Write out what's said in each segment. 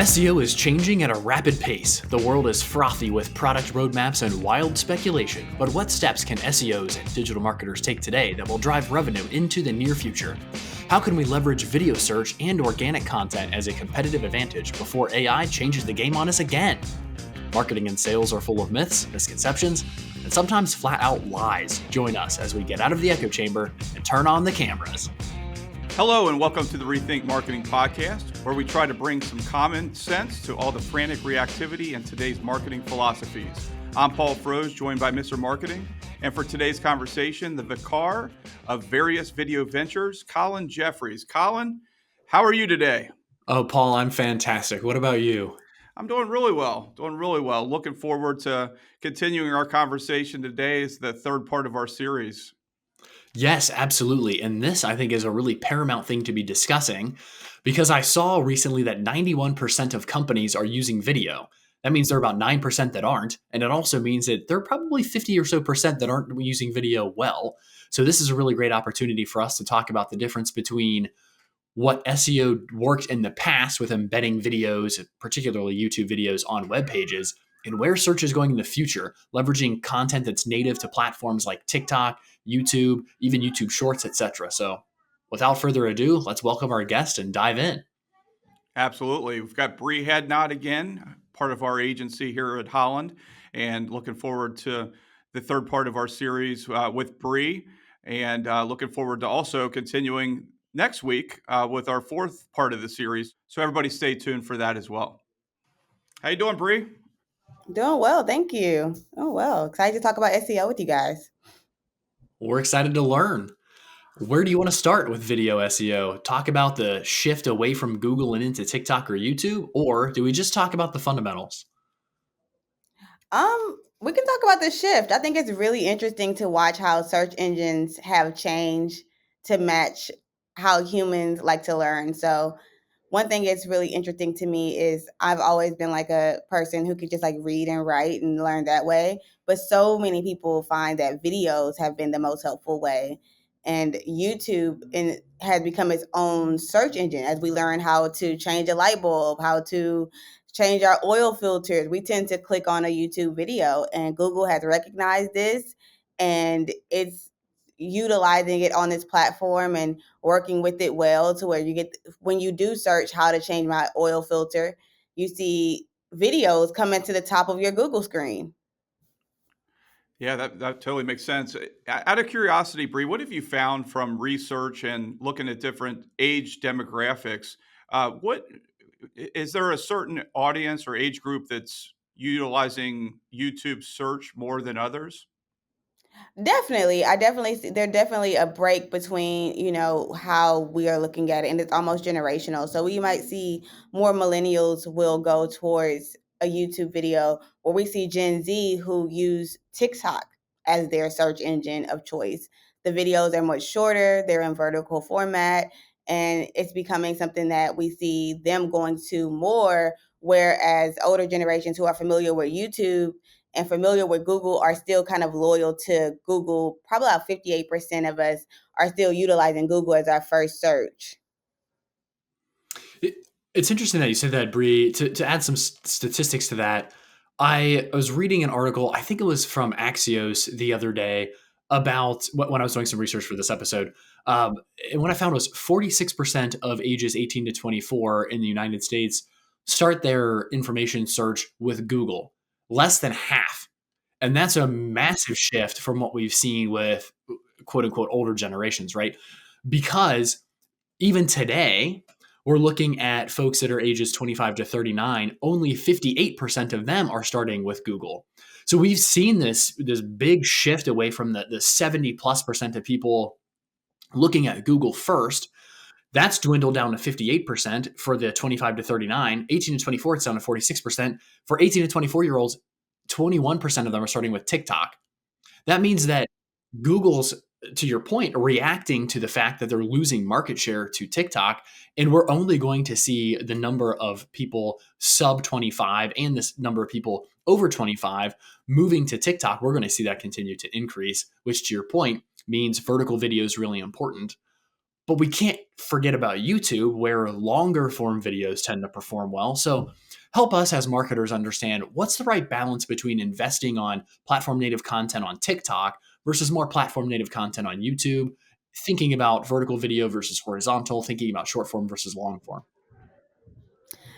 SEO is changing at a rapid pace. The world is frothy with product roadmaps and wild speculation. But what steps can SEOs and digital marketers take today that will drive revenue into the near future? How can we leverage video search and organic content as a competitive advantage before AI changes the game on us again? Marketing and sales are full of myths, misconceptions, and sometimes flat out lies. Join us as we get out of the echo chamber and turn on the cameras. Hello and welcome to the Rethink Marketing Podcast, where we try to bring some common sense to all the frantic reactivity in today's marketing philosophies. I'm Paul Froese, joined by Mr. Marketing, and for today's conversation, the vicar of various video ventures, Colin Jeffries. Colin, how are you today? Oh, Paul, I'm fantastic. What about you? I'm doing really well. Looking forward to continuing our conversation today as the third part of our series. Yes, absolutely. And this, I think, is a really paramount thing to be discussing because I saw recently that 91% of companies are using video. That means there are about 9% that aren't. And it also means that there are probably 50 or so percent that aren't using video well. So this is a really great opportunity for us to talk about the difference between what SEO worked in the past with embedding videos, particularly YouTube videos on web pages, and where search is going in the future, leveraging content that's native to platforms like TikTok, YouTube, even YouTube Shorts, etc. So without further ado, let's welcome our guest and dive in. Absolutely. We've got Bree Hadnot again, part of our agency here at Holland, and looking forward to the third part of our series with Bree, and looking forward to also continuing next week with our fourth part of the series. So everybody stay tuned for that as well. How you doing, Bree? Doing well, thank you. Oh, well, excited to talk about SEO with you guys. We're excited to learn. Where do you want to start with video SEO? Talk about the shift away from Google and into TikTok or YouTube, or do we just talk about the fundamentals? We can talk about the shift. I think it's really interesting to watch how search engines have changed to match how humans like to learn. So one thing that's really interesting to me is I've always been like a person who could just like read and write and learn that way. But so many people find that videos have been the most helpful way. And YouTube has become its own search engine as we learn how to change a light bulb, how to change our oil filters. We tend to click on a YouTube video, and Google has recognized this, and it's utilizing it on this platform and working with it well to where you get, when you do search how to change my oil filter, you see videos come into the top of your Google screen. Yeah, that totally makes sense. Out of curiosity, Bree, what have you found from research and looking at different age demographics? What is there a certain audience or age group that's utilizing YouTube search more than others? Definitely. I definitely see there's definitely a break between, how we are looking at it, and it's almost generational. So we might see more millennials will go towards a YouTube video, or we see Gen Z who use TikTok as their search engine of choice. The videos are much shorter, they're in vertical format, and it's becoming something that we see them going to more, whereas older generations who are familiar with YouTube and familiar with Google are still kind of loyal to Google. Probably about 58% of us are still utilizing Google as our first search. It's interesting that you said that, Bree. To add some statistics to that, I was reading an article, I think it was from Axios the other day, about when I was doing some research for this episode. And what I found was 46% of ages 18 to 24 in the United States start their information search with Google, less than half. And that's a massive shift from what we've seen with quote unquote older generations, right? Because even today, we're looking at folks that are ages 25 to 39, only 58% of them are starting with Google. So we've seen this big shift away from the 70 plus percent of people looking at Google first. That's dwindled down to 58% for the 25 to 39. 18 to 24, it's down to 46%. For 18 to 24-year-olds, 21% of them are starting with TikTok. That means that Google's, to your point, reacting to the fact that they're losing market share to TikTok, and we're only going to see the number of people sub 25 and this number of people over 25 moving to TikTok. We're going to see that continue to increase, which, to your point, means vertical video is really important. But we can't forget about YouTube, where longer form videos tend to perform well. So help us as marketers understand what's the right balance between investing on platform native content on TikTok versus more platform native content on YouTube, thinking about vertical video versus horizontal, thinking about short form versus long form.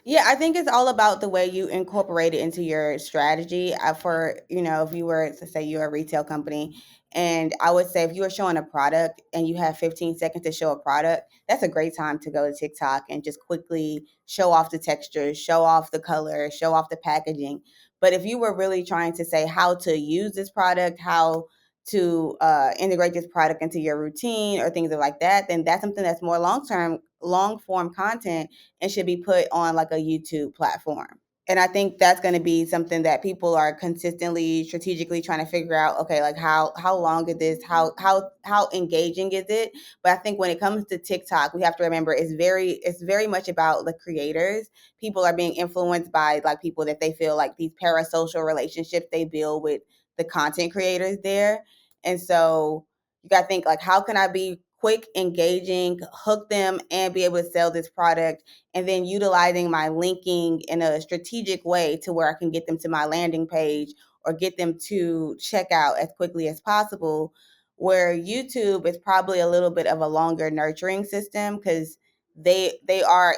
Yeah, I think it's all about the way you incorporate it into your strategy. For, if you were to say you're a retail company, and I would say if you were showing a product and you have 15 seconds to show a product, that's a great time to go to TikTok and just quickly show off the textures, show off the color, show off the packaging. But if you were really trying to say how to use this product, how to integrate this product into your routine or things like that, then that's something that's more long form content and should be put on like a YouTube platform. And I think that's going to be something that people are consistently strategically trying to figure out, okay, like how long is this, how engaging is it? But I think when it comes to TikTok, we have to remember it's very much about the creators. People are being influenced by like people that they feel like these parasocial relationships they build with the content creators there. And so you got to think like, how can I be quick, engaging, hook them, and be able to sell this product, and then utilizing my linking in a strategic way to where I can get them to my landing page or get them to checkout as quickly as possible. Where YouTube is probably a little bit of a longer nurturing system, because they are,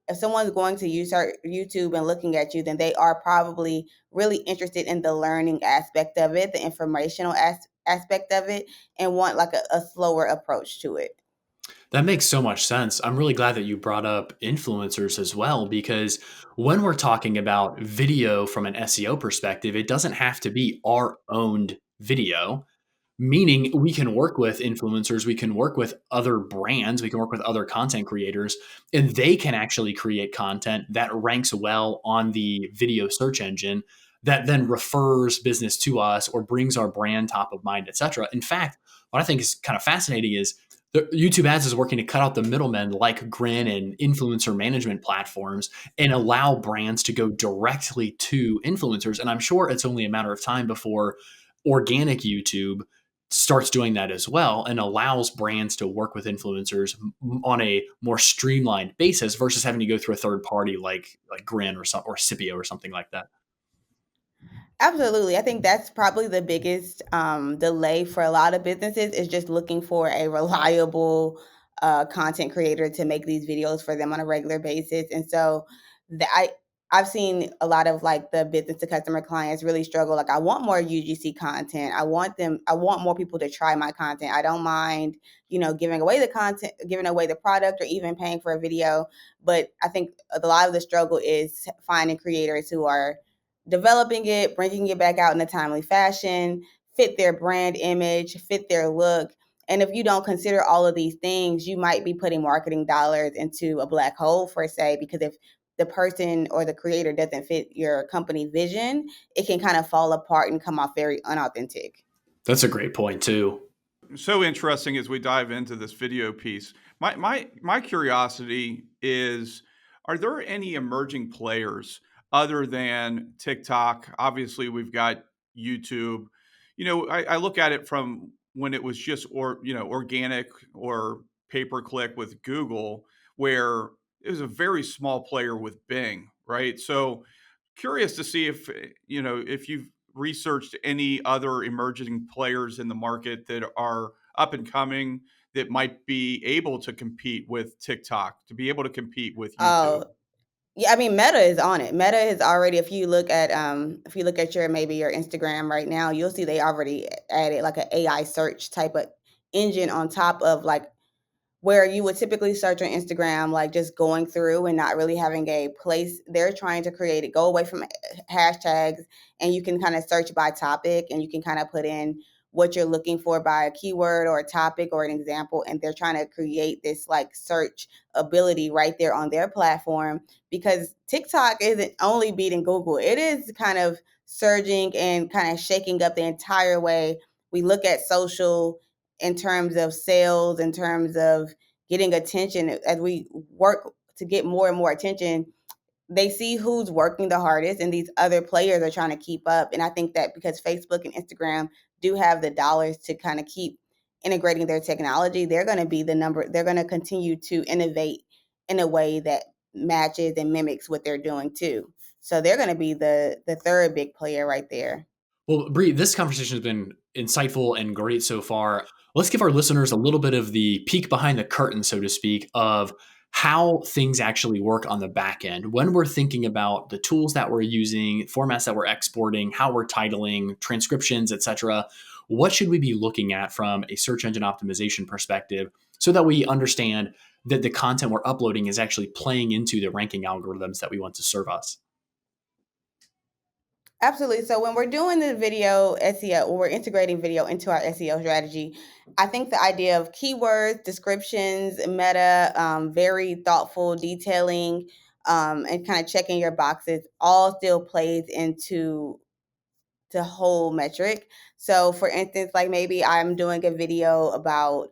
if someone's going to use our YouTube and looking at you, then they are probably really interested in the learning aspect of it, the informational aspect of it, and want like a slower approach to it. That makes so much sense. I'm really glad that you brought up influencers as well, because when we're talking about video from an SEO perspective, it doesn't have to be our owned video, meaning we can work with influencers, we can work with other brands, we can work with other content creators, and they can actually create content that ranks well on the video search engine, that then refers business to us or brings our brand top of mind, etc. In fact, what I think is kind of fascinating is the YouTube ads is working to cut out the middlemen like Grin and influencer management platforms and allow brands to go directly to influencers. And I'm sure it's only a matter of time before organic YouTube starts doing that as well and allows brands to work with influencers on a more streamlined basis versus having to go through a third party like Grin or Scipio or something like that. Absolutely. I think that's probably the biggest delay for a lot of businesses, is just looking for a reliable content creator to make these videos for them on a regular basis. And so I've seen a lot of like the business to customer clients really struggle. Like, I want more UGC content. I want more people to try my content. I don't mind, giving away the content, giving away the product, or even paying for a video. But I think a lot of the struggle is finding creators who are developing it, bringing it back out in a timely fashion, fit their brand image, fit their look. And if you don't consider all of these things, you might be putting marketing dollars into a black hole, per se, because if the person or the creator doesn't fit your company vision, it can kind of fall apart and come off very unauthentic. That's a great point too. So interesting as we dive into this video piece. My curiosity is, are there any emerging players other than TikTok? Obviously, we've got YouTube. I look at it from when it was just organic or pay per click with Google, where it was a very small player with Bing, right? So curious to see if you've researched any other emerging players in the market that are up and coming that might be able to compete with TikTok, to be able to compete with YouTube. Oh, yeah, I mean, Meta is on it. Meta is already, if you look at your maybe your Instagram right now, you'll see they already added like an AI search type of engine on top of like where you would typically search on Instagram, like just going through and not really having a place. They're trying to create it, go away from hashtags, and you can kind of search by topic, and you can kind of put in what you're looking for by a keyword or a topic or an example. And they're trying to create this like search ability right there on their platform, because TikTok isn't only beating Google, it is kind of surging and kind of shaking up the entire way we look at social, in terms of sales, in terms of getting attention. As we work to get more and more attention, they see who's working the hardest, and these other players are trying to keep up. And I think that because Facebook and Instagram do have the dollars to kind of keep integrating their technology, they're going to be they're going to continue to innovate in a way that matches and mimics what they're doing too. So they're going to be the third big player right there. Well, Bree, this conversation has been insightful and great so far. Let's give our listeners a little bit of the peek behind the curtain, so to speak, of how things actually work on the back end. When we're thinking about the tools that we're using, formats that we're exporting, how we're titling, transcriptions, etc., what should we be looking at from a search engine optimization perspective so that we understand that the content we're uploading is actually playing into the ranking algorithms that we want to serve us? Absolutely. So when we're doing the video SEO, or we're integrating video into our SEO strategy, I think the idea of keywords, descriptions, meta, very thoughtful detailing, and kind of checking your boxes all still plays into the whole metric. So for instance, like maybe I'm doing a video about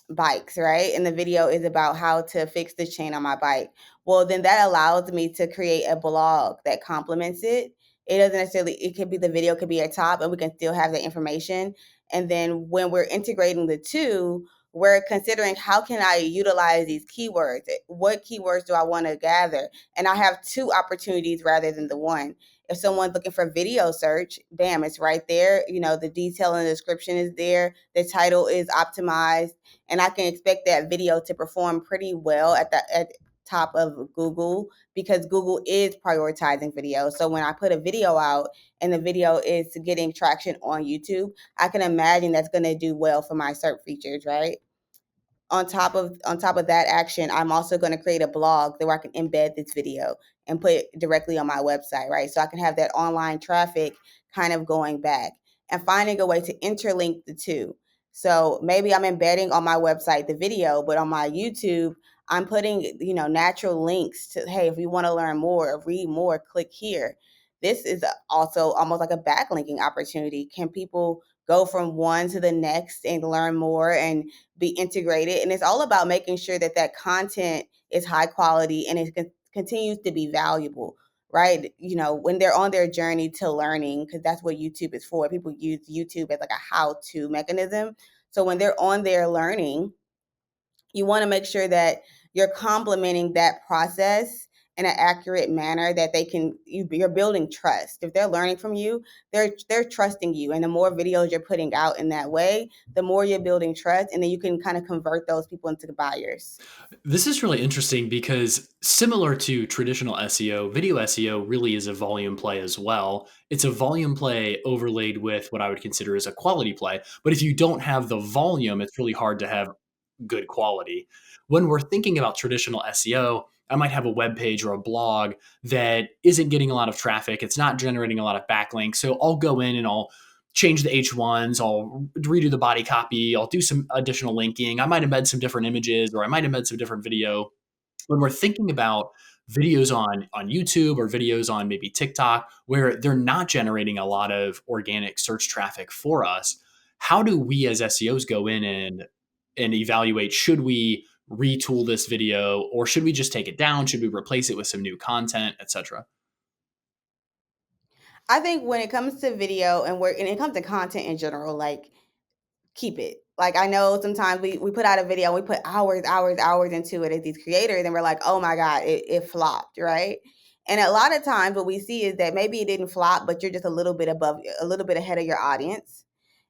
bikes, right? And the video is about how to fix the chain on my bike. Well, then that allows me to create a blog that complements it. It doesn't necessarily, it could be the video could be at top and we can still have the information. And then when we're integrating the two, we're considering how can I utilize these keywords? What keywords do I want to gather? And I have two opportunities rather than the one. If someone's looking for video search, bam, it's right there. You know, the detail and the description is there. The title is optimized, and I can expect that video to perform pretty well at top of Google, because Google is prioritizing video. So when I put a video out and the video is getting traction on YouTube, I can imagine that's going to do well for my search features, right? On top of that action, I'm also going to create a blog where I can embed this video and put it directly on my website, right? So I can have that online traffic kind of going back, and finding a way to interlink the two. So maybe I'm embedding on my website the video, but on my YouTube, I'm putting, natural links to, hey, if you want to learn more or read more, click here. This is also almost like a backlinking opportunity. Can people go from one to the next and learn more and be integrated? And it's all about making sure that that content is high quality and it continues to be valuable, right? When they're on their journey to learning, because that's what YouTube is for. People use YouTube as like a how-to mechanism. So when they're on their learning, you want to make sure that you're complementing that process in an accurate manner, that you're building trust. If they're learning from you, they're trusting you, and the more videos you're putting out in that way, the more you're building trust, and then you can kind of convert those people into the buyers. This is really interesting because similar to traditional SEO, video SEO really is a volume play as well. It's a volume play overlaid with what I would consider as a quality play. But if you don't have the volume, it's really hard to have good quality. When we're thinking about traditional SEO, I might have a web page or a blog that isn't getting a lot of traffic. It's not generating a lot of backlinks. So I'll go in and I'll change the H1s, I'll redo the body copy, I'll do some additional linking. I might embed some different images or I might embed some different video. When we're thinking about videos on YouTube or videos on maybe TikTok where they're not generating a lot of organic search traffic for us, how do we as SEOs go in and evaluate, should we retool this video or should we just take it down? Should we replace it with some new content, etc.? I think when it comes to video and it comes to content in general, like, keep it. Like, I know sometimes we put out a video and we put hours into it as these creators, and we're like, oh my God, it flopped, right? And a lot of times what we see is that maybe it didn't flop, but you're just a little bit ahead of your audience.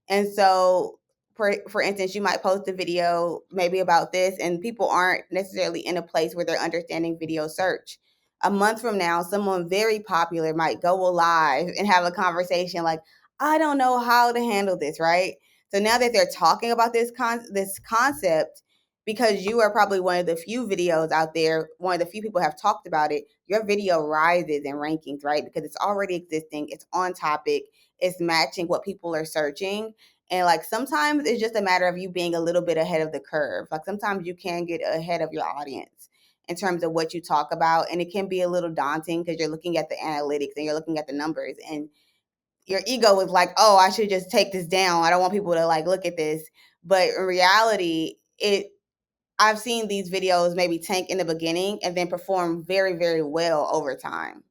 And so, for instance, you might post a video maybe about this, and people aren't necessarily in a place where they're understanding video search. A month from now, someone very popular might go live and have a conversation like, I don't know how to handle this, right? So now that they're talking about this concept, because you are probably one of the few videos out there, one of the few people have talked about it, your video rises in rankings, right? Because it's already existing, it's on topic, it's matching what people are searching. And like sometimes it's just a matter of you being a little bit ahead of the curve. Like sometimes you can get ahead of your audience in terms of what you talk about. And it can be a little daunting because you're looking at the analytics and you're looking at the numbers, and your ego is like, oh, I should just take this down. I don't want people to like look at this. But in reality, I've seen these videos maybe tank in the beginning and then perform very, very well over time.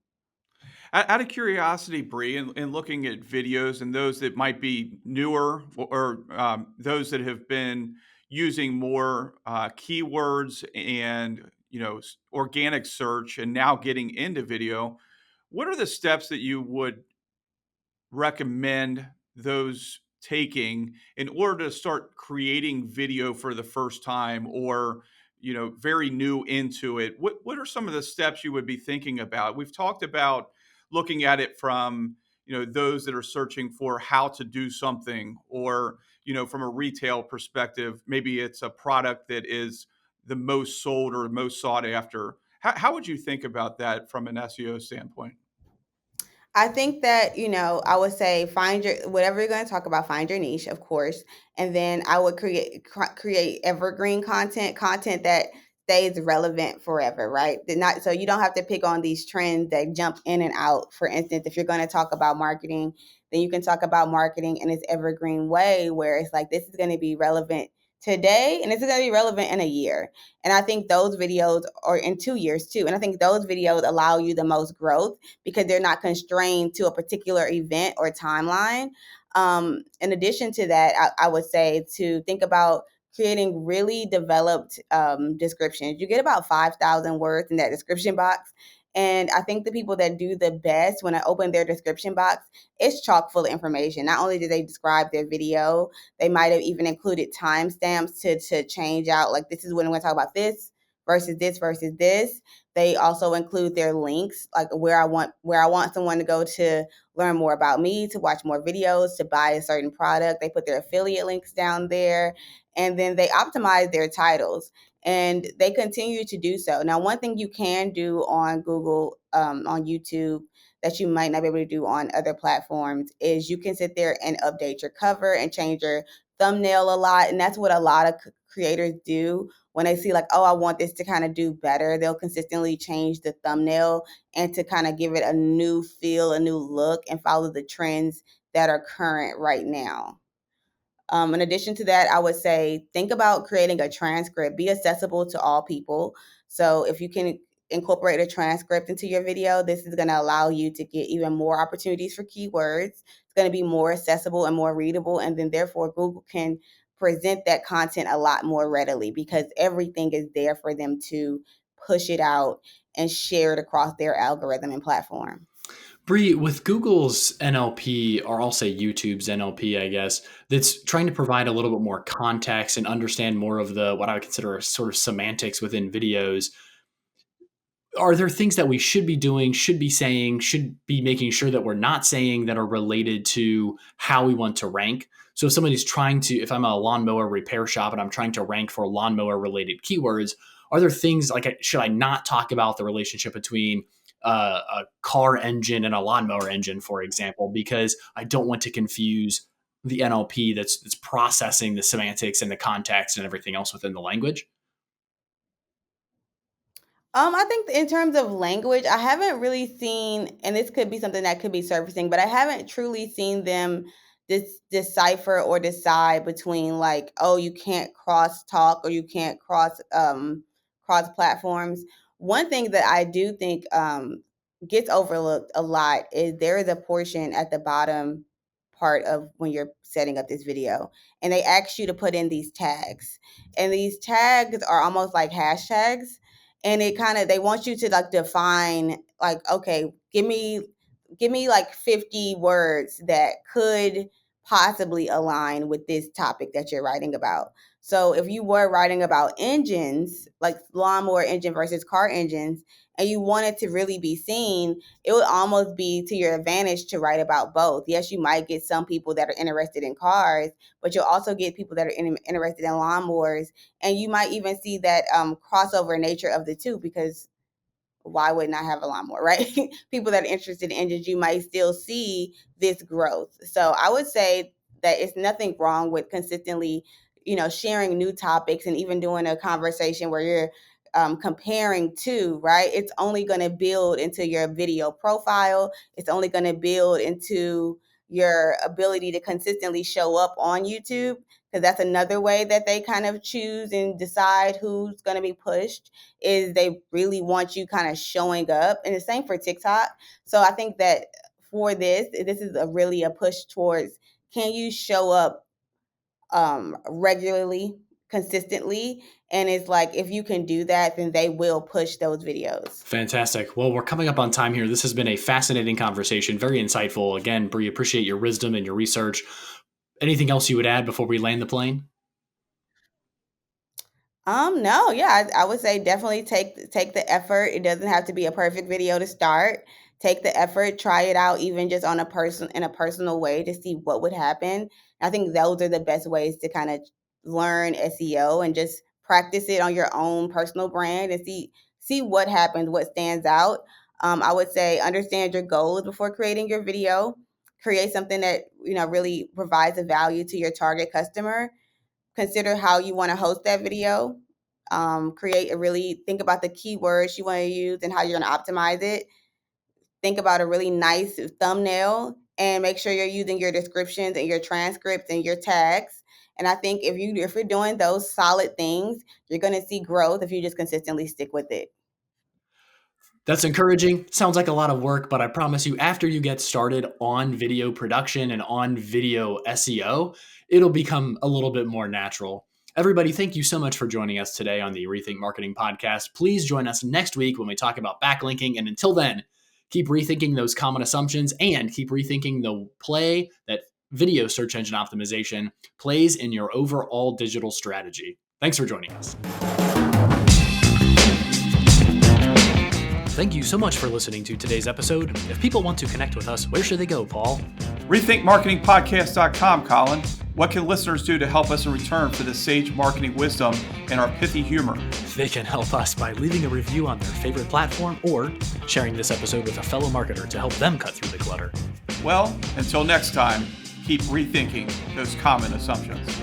Out of curiosity, Bree, in looking at videos and those that might be newer or those that have been using more keywords and organic search and now getting into video, what are the steps that you would recommend those taking in order to start creating video for the first time or very new into it? What are some of the steps you would be thinking about? We've talked about looking at it from those that are searching for how to do something, or from a retail perspective, maybe it's a product that is the most sold or most sought after. How would you think about that from an SEO standpoint? I think that, I would say find your whatever you're going to talk about, find your niche, of course, and then I would create evergreen content that stays relevant forever, right? Not so you don't have to pick on these trends that jump in and out. For instance, if you're going to talk about marketing, then you can talk about marketing in its evergreen way, where it's like this is going to be relevant today and this is going to be relevant in a year. And I think those videos are in 2 years too. And I think those videos allow you the most growth because they're not constrained to a particular event or timeline. In addition to that, I would say to think about creating really developed descriptions. You get about 5,000 words in that description box. And I think the people that do the best when I open their description box, it's chock full of information. Not only do they describe their video, they might have even included timestamps to change out, like this is when I'm going to talk about this versus this versus this. They also include their links, like where I want someone to go to learn more about me, to watch more videos, to buy a certain product. They put their affiliate links down there, and then they optimize their titles, and they continue to do so. Now, one thing you can do on Google, on YouTube, that you might not be able to do on other platforms is you can sit there and update your cover and change your thumbnail a lot, and that's what a lot of creators do when they see like, oh, I want this to kind of do better. They'll consistently change the thumbnail and to kind of give it a new feel, a new look, and follow the trends that are current right now. In addition to that, I would say think about creating a transcript. Be accessible to all people. So if you can incorporate a transcript into your video, this is going to allow you to get even more opportunities for keywords. It's going to be more accessible and more readable. And then therefore, Google can present that content a lot more readily because everything is there for them to push it out and share it across their algorithm and platform. Bree, with Google's NLP, or I'll say YouTube's NLP, I guess, that's trying to provide a little bit more context and understand more of the what I would consider sort of semantics within videos. Are there things that we should be doing, should be saying, should be making sure that we're not saying that are related to how we want to rank? So if somebody's trying to, if I'm a lawnmower repair shop and I'm trying to rank for lawnmower related keywords, are there things like, should I not talk about the relationship between a car engine and a lawnmower engine, for example, because I don't want to confuse the NLP that's processing the semantics and the context and everything else within the language? I think in terms of language, I haven't really seen, and this could be something that could be surfacing, but I haven't truly seen them decipher or decide between like, oh, you can't cross talk or you can't cross platforms. One thing that I do think gets overlooked a lot is there is a portion at the bottom part of when you're setting up this video, and they ask you to put in these tags, and these tags are almost like hashtags, and it kind of they want you to like define like, okay, give me like 50 words that could possibly align with this topic that you're writing about. So if you were writing about engines, like lawnmower engine versus car engines, and you wanted to really be seen, it would almost be to your advantage to write about both. Yes, you might get some people that are interested in cars, but you'll also get people that are interested in lawnmowers, and you might even see that crossover nature of the two because why wouldn't I have a lawnmower, right? People that are interested in engines, you might still see this growth. So I would say that it's nothing wrong with consistently, sharing new topics and even doing a conversation where you're comparing to, right? It's only going to build into your video profile. It's only going to build into your ability to consistently show up on YouTube because that's another way that they kind of choose and decide who's going to be pushed, is they really want you kind of showing up. And the same for TikTok. So I think that for this is really a push towards, can you show up regularly, consistently? And it's like, if you can do that, then they will push those videos. Fantastic. Well, we're coming up on time here. This has been a fascinating conversation, very insightful. Again, Bree, appreciate your wisdom and your research. Anything else you would add before we land the plane? No, yeah, I would say definitely take the effort. It doesn't have to be a perfect video to start. Take the effort, try it out, even just on in a personal way, to see what would happen. I think those are the best ways to kind of learn SEO, and just practice it on your own personal brand and see what happens, what stands out. I would say understand your goals before creating your video. Create something that really provides a value to your target customer. Consider how you want to host that video. Think about the keywords you want to use and how you're going to optimize it. Think about a really nice thumbnail, and make sure you're using your descriptions and your transcripts and your tags. And I think if you're doing those solid things, you're going to see growth if you just consistently stick with it. That's encouraging. Sounds like a lot of work, but I promise you, after you get started on video production and on video SEO, it'll become a little bit more natural. Everybody, thank you so much for joining us today on the Rethink Marketing Podcast. Please join us next week when we talk about backlinking. And until then, keep rethinking those common assumptions and keep rethinking the play that video search engine optimization plays in your overall digital strategy. Thanks for joining us. Thank you so much for listening to today's episode. If people want to connect with us, where should they go, Paul? RethinkMarketingPodcast.com, Colin. What can listeners do to help us in return for the sage marketing wisdom and our pithy humor? They can help us by leaving a review on their favorite platform or sharing this episode with a fellow marketer to help them cut through the clutter. Well, until next time, keep rethinking those common assumptions.